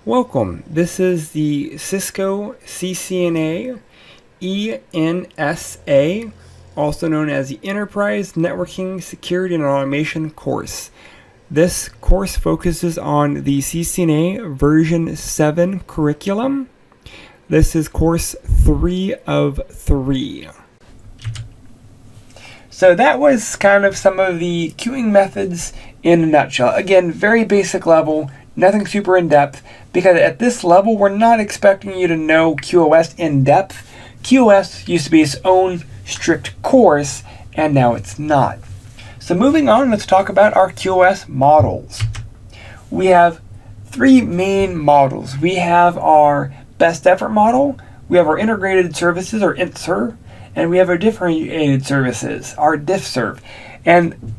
Welcome. This is the Cisco CCNA ENSA, also known as the Enterprise Networking Security and Automation course. This course focuses on the CCNA version 7 curriculum. This is course 3 of 3. So that was kind of some of the queuing methods in a nutshell. Again, very basic level, nothing super in-depth, because at this level we're not expecting you to know QoS in depth. QoS used to be its own strict course, and now it's not. So moving on, let's talk about our QoS models. We have three main models. We have our best effort model, we have our integrated services, or ENSA, and we have our differentiated services, our DiffServ. And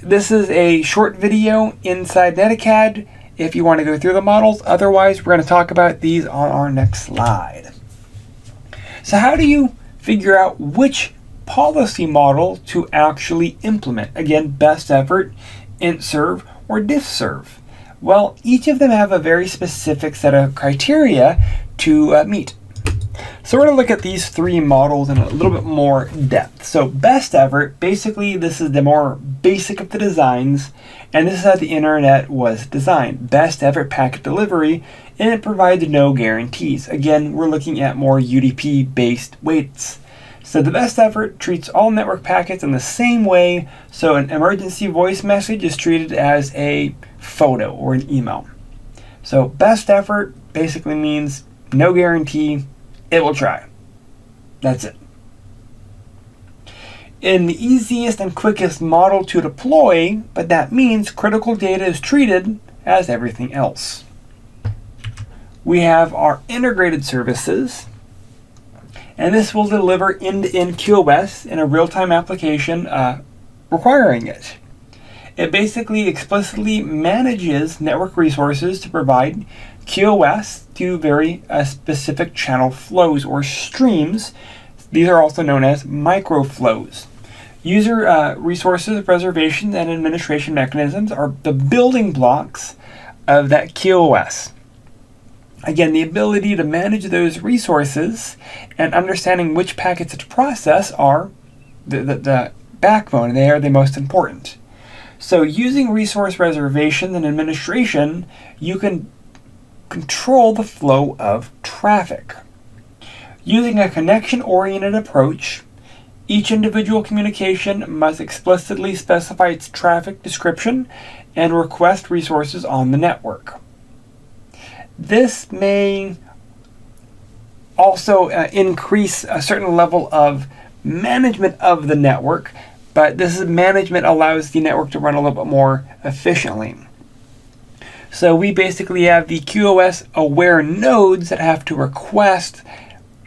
this is a short video inside Netacad if you want to go through the models. Otherwise, we're going to talk about these on our next slide. So how do you figure out which policy model to actually implement? Again, best effort, ENSA, or DiffServ. Well, each of them have a very specific set of criteria to meet. So we're going to look at these three models in a little bit more depth. So best effort, basically this is the more basic of the designs, and this is how the internet was designed. Best effort packet delivery, and it provides no guarantees. Again, we're looking at more UDP based weights. So the best effort treats all network packets in the same way, so an emergency voice message is treated as a photo or an email. So best effort basically means no guarantee, it will try. That's it. In the easiest and quickest model to deploy, but that means critical data is treated as everything else. We have our integrated services, and this will deliver end-to-end QoS in a real-time application requiring it. It basically explicitly manages network resources to provide QoS to very specific channel flows or streams. These are also known as microflows. User resources, reservations, and administration mechanisms are the building blocks of that QoS. Again, the ability to manage those resources and understanding which packets to process are the backbone. They are the most important. So using resource reservation and administration, you can control the flow of traffic. Using a connection-oriented approach, each individual communication must explicitly specify its traffic description and request resources on the network. This may also increase a certain level of management of the network, but this management allows the network to run a little bit more efficiently. So we basically have the QoS aware nodes that have to request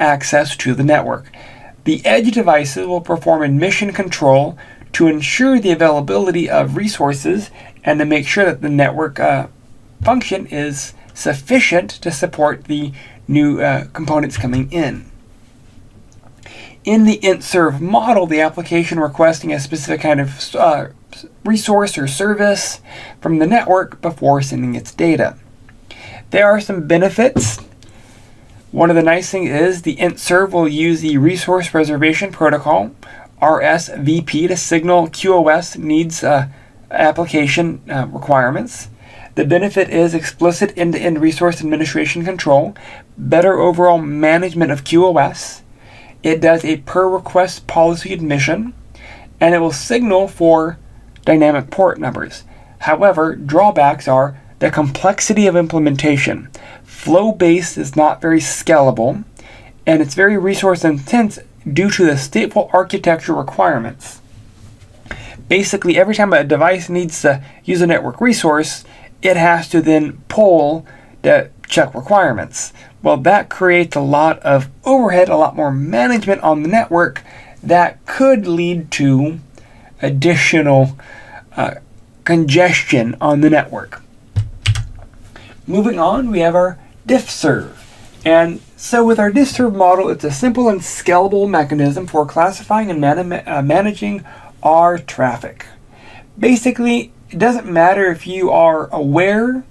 access to the network. The edge devices will perform admission control to ensure the availability of resources and to make sure that the network function is sufficient to support the new components coming in. In the ENSA model, the application requesting a specific kind of resource or service from the network before sending its data. There are some benefits. One of the nice things is the ENSA will use the Resource Reservation Protocol, RSVP, to signal QoS needs application requirements. The benefit is explicit end-to-end resource administration control, better overall management of QoS. It does a per-request policy admission, and it will signal for dynamic port numbers. However, drawbacks are the complexity of implementation. Flow-based is not very scalable, and it's very resource intense due to the stateful architecture requirements. Basically, every time a device needs to use a network resource, it has to then pull the check requirements. Well, that creates a lot of overhead, a lot more management on the network that could lead to additional congestion on the network. Moving on, we have our DiffServ. And so with our DiffServ model, it's a simple and scalable mechanism for classifying and managing our traffic. Basically, it doesn't matter if you are aware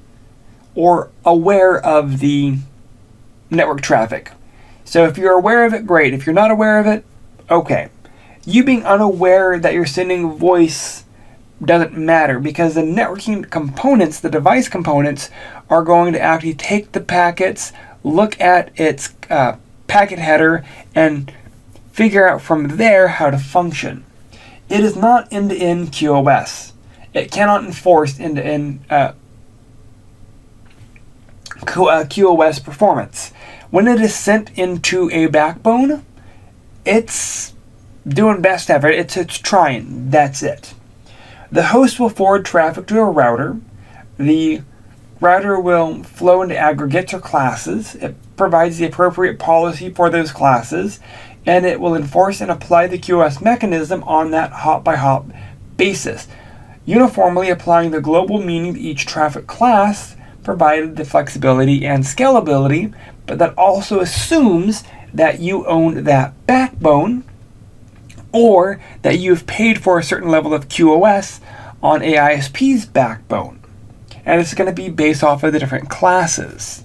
or aware of the network traffic. So if you're aware of it, great. If you're not aware of it, okay. You being unaware that you're sending voice doesn't matter, because the networking components, the device components, are going to actually take the packets, look at its packet header, and figure out from there how to function. It is not end-to-end QoS. It cannot enforce end-to-end QoS performance. When it is sent into a backbone, it's doing best effort. It's trying. That's it. The host will forward traffic to a router. The router will flow into aggregates or classes. It provides the appropriate policy for those classes, and it will enforce and apply the QoS mechanism on that hop-by-hop basis, uniformly applying the global meaning to each traffic class, provided the flexibility and scalability, but that also assumes that you own that backbone, or that you've paid for a certain level of QoS on a ISP's backbone. And it's going to be based off of the different classes.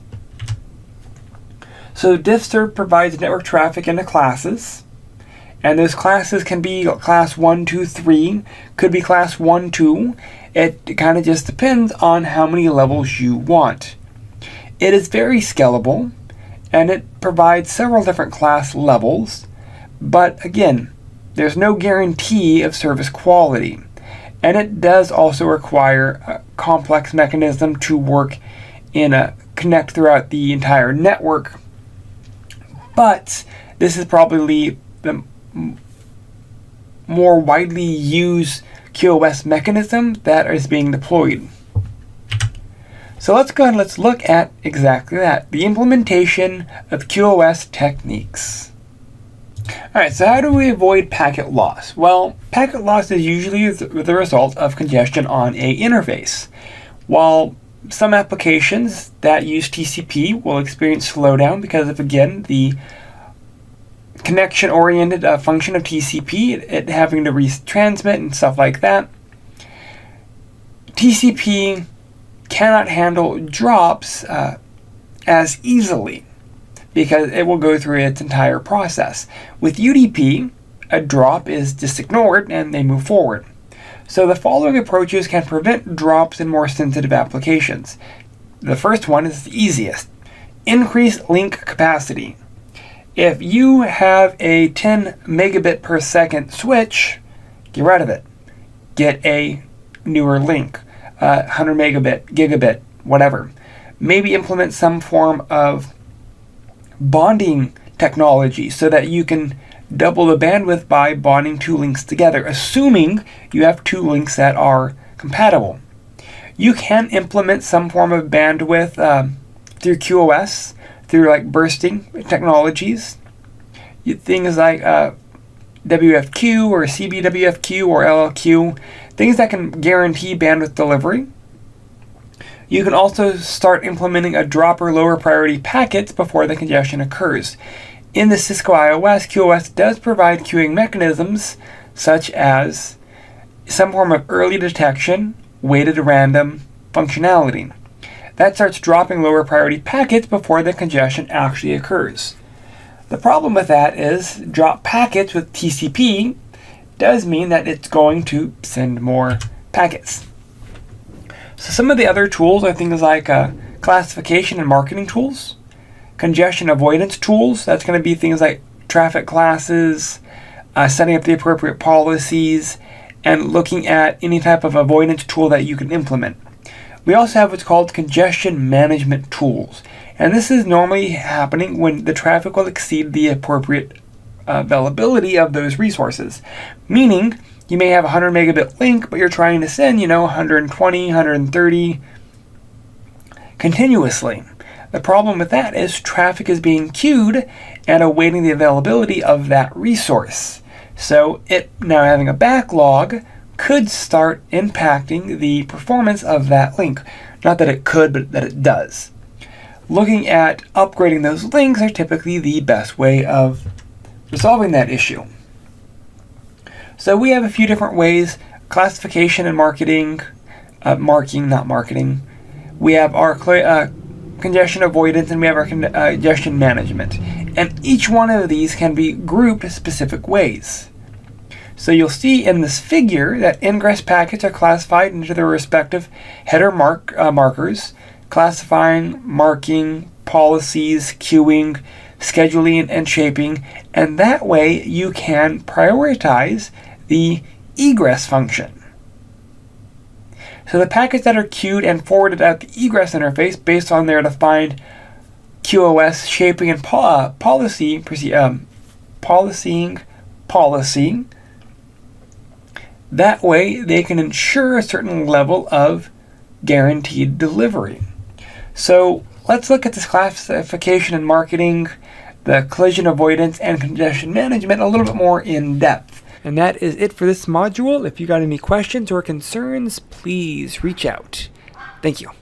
So diffserv provides network traffic into classes, and those classes can be class 1, 2, 3, could be class 1, 2. It kind of just depends on how many levels you want. It is very scalable, and it provides several different class levels, but again, there's no guarantee of service quality, and it does also require a complex mechanism to work in a connect throughout the entire network. But this is probably the more widely used QoS mechanism that is being deployed. So let's go ahead and let's look at exactly that, the implementation of QoS techniques. Alright, so how do we avoid packet loss? Well, packet loss is usually the result of congestion on a interface. While some applications that use TCP will experience slowdown because of, again, the connection-oriented function of TCP, it having to retransmit and stuff like that. TCP cannot handle drops as easily, because it will go through its entire process. With UDP, a drop is just ignored and they move forward. So the following approaches can prevent drops in more sensitive applications. The first one is the easiest. Increase link capacity. If you have a 10 megabit per second switch, get rid of it. Get a newer link, 100 megabit, gigabit, whatever. Maybe implement some form of bonding technology so that you can double the bandwidth by bonding two links together, assuming you have two links that are compatible. You can implement some form of bandwidth through QoS, through like bursting technologies. Things like WFQ or CBWFQ or LLQ, things that can guarantee bandwidth delivery. You can also start implementing a drop or lower priority packets before the congestion occurs. In the Cisco iOS, QoS does provide queuing mechanisms such as some form of early detection, weighted random functionality. That starts dropping lower priority packets before the congestion actually occurs. The problem with that is drop packets with TCP does mean that it's going to send more packets. So some of the other tools are things like classification and marketing tools, congestion avoidance tools. That's going to be things like traffic classes, setting up the appropriate policies, and looking at any type of avoidance tool that you can implement. We also have what's called congestion management tools, and this is normally happening when the traffic will exceed the appropriate availability of those resources. Meaning, you may have a 100 megabit link, but you're trying to send, 120, 130 continuously. The problem with that is traffic is being queued and awaiting the availability of that resource. So it now having a backlog could start impacting the performance of that link. Not that it could, but that it does. Looking at upgrading those links are typically the best way of resolving that issue. So we have a few different ways: classification and marketing, marking, not marketing, we have our congestion avoidance, and we have our congestion management. And each one of these can be grouped specific ways. So you'll see in this figure that ingress packets are classified into their respective header markers, classifying, marking, policies, queuing, scheduling, and shaping, and that way you can prioritize the egress function. So the packets that are queued and forwarded at the egress interface based on their defined QOS shaping and policy, that way they can ensure a certain level of guaranteed delivery. So let's look at this classification and marketing, the collision avoidance, and congestion management a little bit more in depth. And that is it for this module. If you got any questions or concerns, please reach out. Thank you.